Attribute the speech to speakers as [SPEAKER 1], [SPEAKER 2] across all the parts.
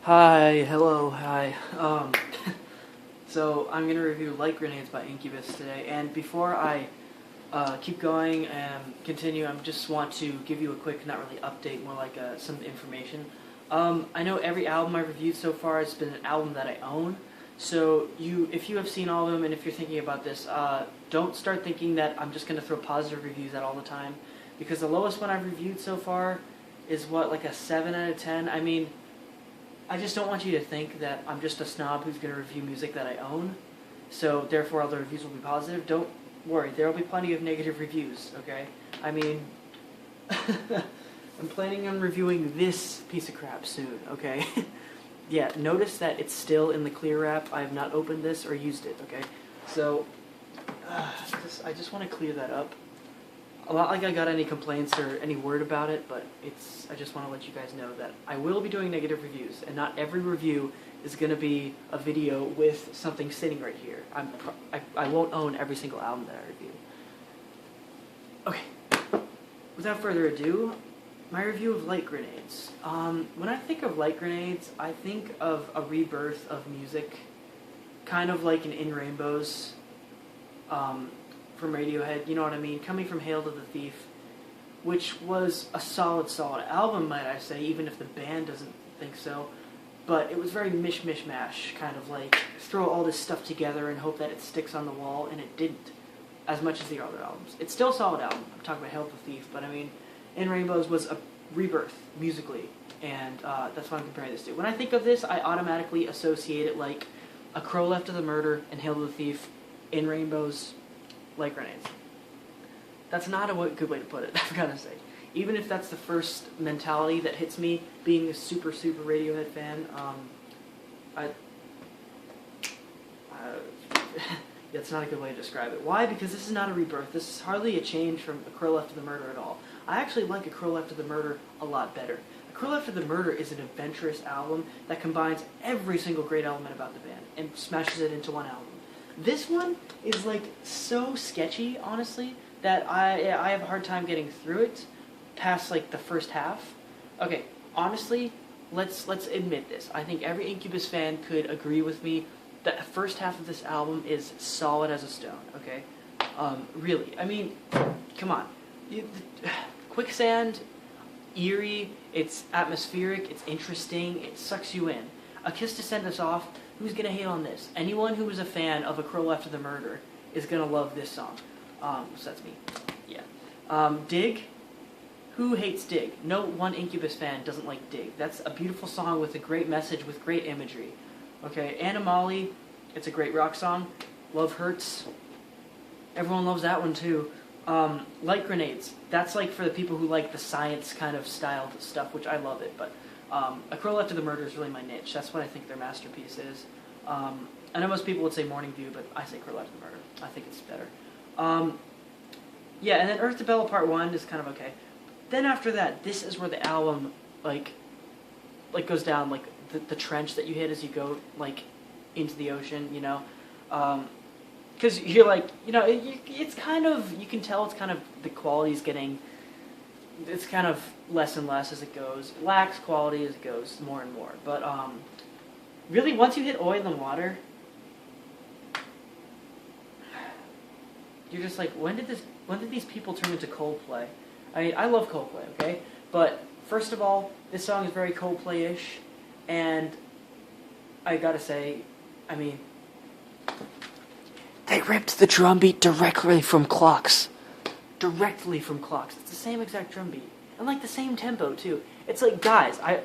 [SPEAKER 1] Hi, hello, hi. So I'm gonna review Light Grenades by Incubus today, and before I keep going and continue, I just want to give you a quick, not really update, more like some information. I know every album I've reviewed so far has been an album that I own, so if you have seen all of them, and if you're thinking about this, don't start thinking that I'm just gonna throw positive reviews out all the time, because the lowest one I've reviewed so far is like a 7 out of 10. I mean, I just don't want you to think that I'm just a snob who's going to review music that I own, so therefore all the reviews will be positive. Don't worry, there will be plenty of negative reviews, okay? I mean, I'm planning on reviewing this piece of crap soon, okay? Yeah, notice that it's still in the clear wrap. I have not opened this or used it, okay? So, I just want to clear that up. Not like I got any complaints or any word about it, but I just want to let you guys know that I will be doing negative reviews, and not every review is going to be a video with something sitting right here. I won't own every single album that I review. Okay, without further ado, my review of Light Grenades. When I think of Light Grenades, I think of a rebirth of music, kind of like an In Rainbows, from Radiohead, you know what I mean? Coming from Hail to the Thief, which was a solid album, might I say, even if the band doesn't think so. But it was very mish-mish-mash, kind of like throw all this stuff together and hope that it sticks on the wall, and it didn't, as much as the other albums. It's still a solid album. I'm talking about Hail to the Thief, but I mean, In Rainbows was a rebirth, musically, and that's what I'm comparing this to. When I think of this, I automatically associate it like A Crow Left of the Murder and Hail to the Thief, In Rainbows, Light Grenades. That's not a good way to put it, I've got to say. Even if that's the first mentality that hits me, being a super Radiohead fan, that's not a good way to describe it. Why? Because this is not a rebirth. This is hardly a change from A Crow Left of the Murder at all. I actually like A Crow Left of the Murder a lot better. A Crow Left of the Murder is an adventurous album that combines every single great element about the band and smashes it into one album. This one is like so sketchy, honestly, that I have a hard time getting through it past like the first half. Okay, honestly, let's admit this. I think every Incubus fan could agree with me that the first half of this album is solid as a stone, okay? Really, I mean, come on. Quicksand, eerie, it's atmospheric, it's interesting, it sucks you in. A Kiss to Send Us Off, who's going to hate on this? Anyone who is a fan of A Crow Left of the Murder is going to love this song. So that's me. Yeah. Dig? Who hates Dig? No one Incubus fan doesn't like Dig. That's a beautiful song with a great message, with great imagery. Okay, Animali, it's a great rock song. Love Hurts. Everyone loves that one too. Light Grenades, that's like for the people who like the science kind of styled stuff, which I love it, but A Crow Left of the Murder is really my niche. That's what I think their masterpiece is. I know most people would say Morning View, but I say Crow Left of the Murder. I think it's better. Yeah, and then Earth to Bella Part 1 is kind of okay. Then after that, this is where the album, like goes down, like the trench that you hit as you go, like, into the ocean, you know? Because you're like, you know, it's kind of, you can tell it's kind of, the quality's getting, it's kind of less and less as it goes. Lacks quality as it goes more and more. But really, once you hit Oil and Water, you're just like, when did these people turn into Coldplay? I mean, I love Coldplay, okay? But first of all, this song is very Coldplay-ish, and I gotta say, I mean, they ripped the drum beat directly from Clocks. Directly from Clocks. It's the same exact drum beat. And like the same tempo, too. It's like, guys, I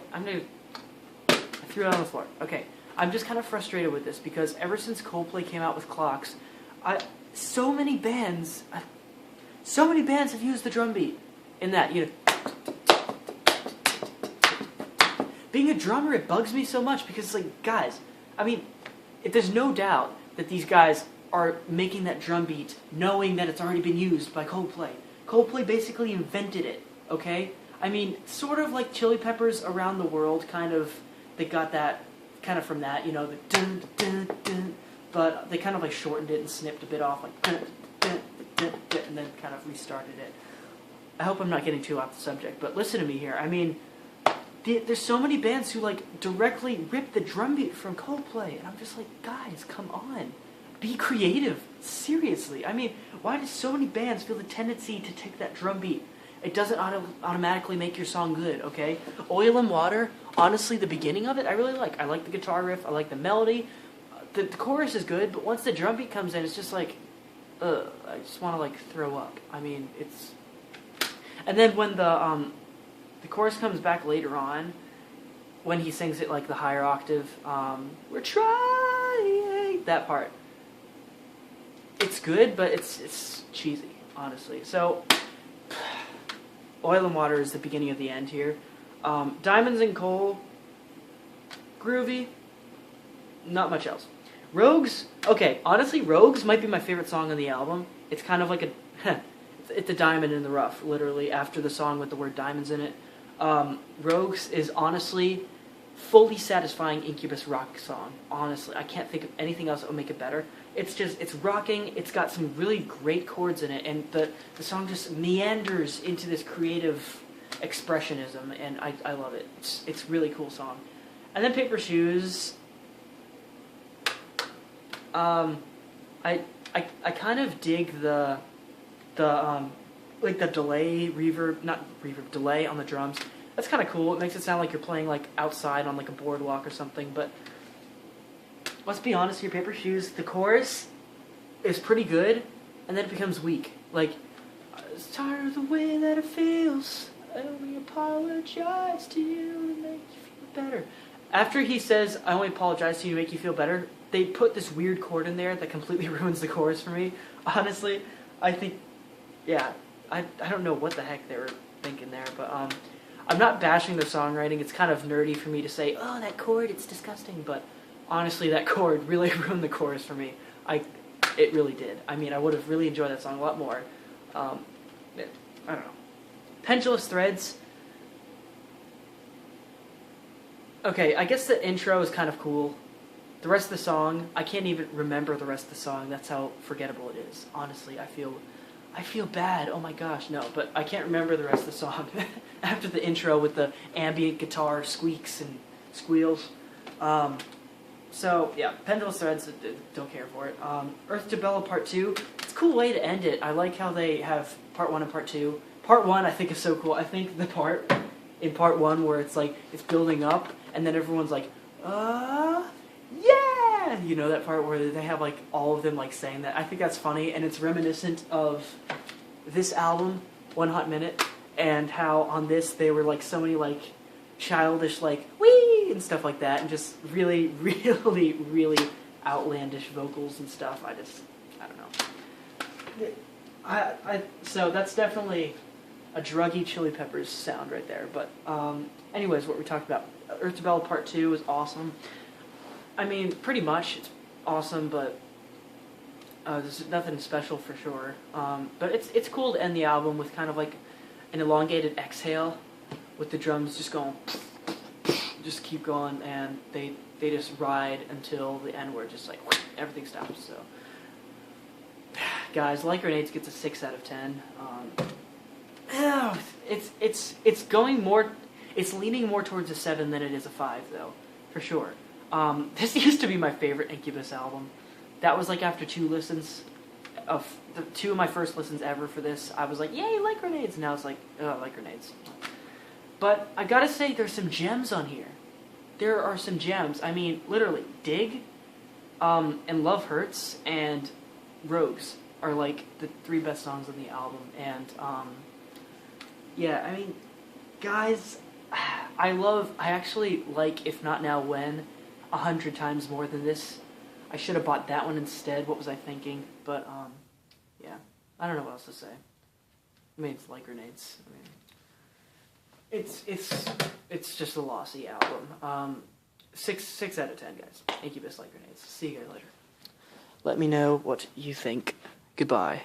[SPEAKER 1] threw it on the floor. Okay, I'm just kind of frustrated with this, because ever since Coldplay came out with Clocks, so many bands have used the drum beat in that, you know. Being a drummer, it bugs me so much, because it's like, guys, I mean, there's no doubt that these guys are making that drum beat knowing that it's already been used by Coldplay. Coldplay basically invented it, okay? I mean, sort of like Chili Peppers Around the World, kind of, they got that, kind of from that, you know, the dun, dun, dun, but they kind of like shortened it and snipped a bit off, like dun, dun, dun, dun, and then kind of restarted it. I hope I'm not getting too off the subject, but listen to me here. I mean, there's so many bands who like directly rip the drum beat from Coldplay, and I'm just like, guys, come on, be creative, seriously. I mean, why do so many bands feel the tendency to take that drum beat? It doesn't automatically make your song good, okay? Oil and Water, honestly, the beginning of it, I really like. I like the guitar riff, I like the melody. The chorus is good, but once the drum beat comes in, it's just like, I just want to like throw up. I mean, it's... And then when the chorus comes back later on, when he sings it like the higher octave, we're trying, that part. It's good, but it's cheesy, honestly. So, Oil and Water is the beginning of the end here. Diamonds and Coal, groovy, not much else. Rogues, okay, honestly, Rogues might be my favorite song on the album. It's kind of like it's a diamond in the rough, literally, after the song with the word diamonds in it. Rogues is honestly fully satisfying Incubus rock song. Honestly, I can't think of anything else that would make it better. It's rocking, it's got some really great chords in it, and the song just meanders into this creative expressionism, and I love it. It's really cool song. And then Paper Shoes, I kind of dig the like the delay, delay on the drums. That's kind of cool. It makes it sound like you're playing like outside on like a boardwalk or something. But let's be honest here, Paper Shoes, the chorus is pretty good, and then it becomes weak. Like, I was tired of the way that it feels. I only apologize to you to make you feel better. After he says, I only apologize to you to make you feel better, they put this weird chord in there that completely ruins the chorus for me. Honestly, I think, yeah, I don't know what the heck they were thinking there, but I'm not bashing the songwriting. It's kind of nerdy for me to say, oh, that chord, it's disgusting, but honestly, that chord really ruined the chorus for me. It really did. I mean, I would have really enjoyed that song a lot more. I don't know. Pendulous Threads. Okay, I guess the intro is kind of cool. The rest of the song, I can't even remember the rest of the song. That's how forgettable it is. Honestly, I feel bad. Oh my gosh, no. But I can't remember the rest of the song after the intro with the ambient guitar squeaks and squeals. So, yeah, Pendulous Threads, don't care for it. Earth to Bella Part 2, it's a cool way to end it. I like how they have Part 1 and Part 2. Part 1 I think is so cool. I think the part in Part 1 where it's like, it's building up, and then everyone's like, yeah! You know that part where they have like all of them like saying that? I think that's funny, and it's reminiscent of this album, One Hot Minute, and how on this they were like so many like childish like, wee! And stuff like that, and just really, really, really outlandish vocals and stuff. I don't know. So that's definitely a druggy Chili Peppers sound right there. But anyways, what we talked about, Earth to Bella Part 2 is awesome. I mean, pretty much it's awesome, but there's nothing special for sure. But it's cool to end the album with kind of like an elongated exhale, with the drums just going, just keep going, and they just ride until the end where just like everything stops. So, guys, Like Grenades gets a 6 out of 10. It's going more, it's leaning more towards a 7 than it is a 5 though, for sure. This used to be my favorite Incubus album. That was like after 2 listens of the 2 of my first listens ever for this. I was like, yay, Like Grenades. And now it's like, oh, Like Grenades. But I gotta say, there's some gems on here. There are some gems. I mean, literally, Dig, and Love Hurts, and Rogues are like the 3 best songs on the album. And yeah, I mean, guys, I actually like If Not Now When 100 times more than this. I should have bought that one instead. What was I thinking? But yeah, I don't know what else to say. I mean, it's Like Grenades. I mean, it's just a lossy album. 6 out of 10, guys. Incubus, Like Grenades. See you guys later. Let me know what you think. Goodbye.